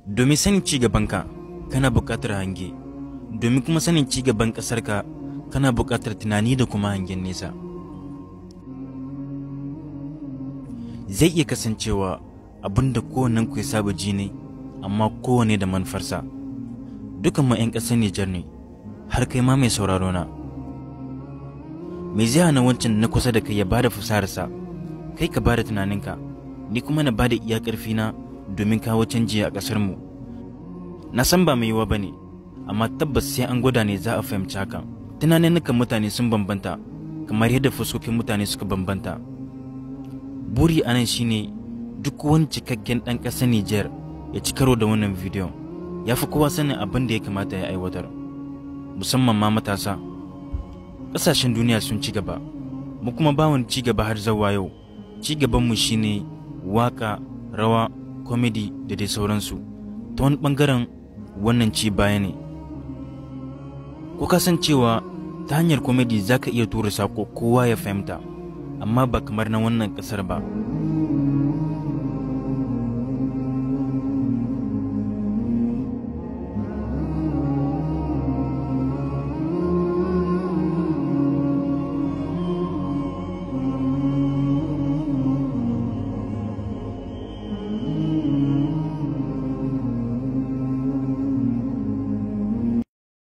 Domin sanin ci gabanka kana buƙatar hange, domin kuma sanin ci gaban ƙasarka kana buƙatar tunani da kuma hangen nesa. Zai iya kasancewa abin da kowannen ku ya saba ji ne, amma kowane da manufarsa. Dukan mu 'yan ƙasar Nijar ne, har kai ma mai sauraro na. Me zai hana wancan na kusa da kai ya bada fasararsa, kai ka bada tunaninka, ni kuma na bada iya ƙarfina domin kawo canji a ƙasar mu. Na san ba mai yiwa bane, amma tabbas sai an gwada ne za a fahimci hakan. Tunanin mutane sun bambanta, kamar yadda fuskokin mutane suka bambanta. Buri anan shine duk wani cikakken ɗan ƙasar Nijar ya ci karo da wannan bidiyon, ya fi kowa sanin abin da ya kamata ya aiwatar, musamman ma matasa. Ƙasashen duniya sun ci gaba, mu kuma ba wani ci gaba har zawa yau. Ci gabanmu shine waka, rawa, komedi da dai sauransu. Ta wani ɓangaren wannan ci baya ne. Ko ka san cewa ta hanyar komedi za ka iya tura sako kowa ya fahimta, amma ba kamar na wannan ƙasar ba.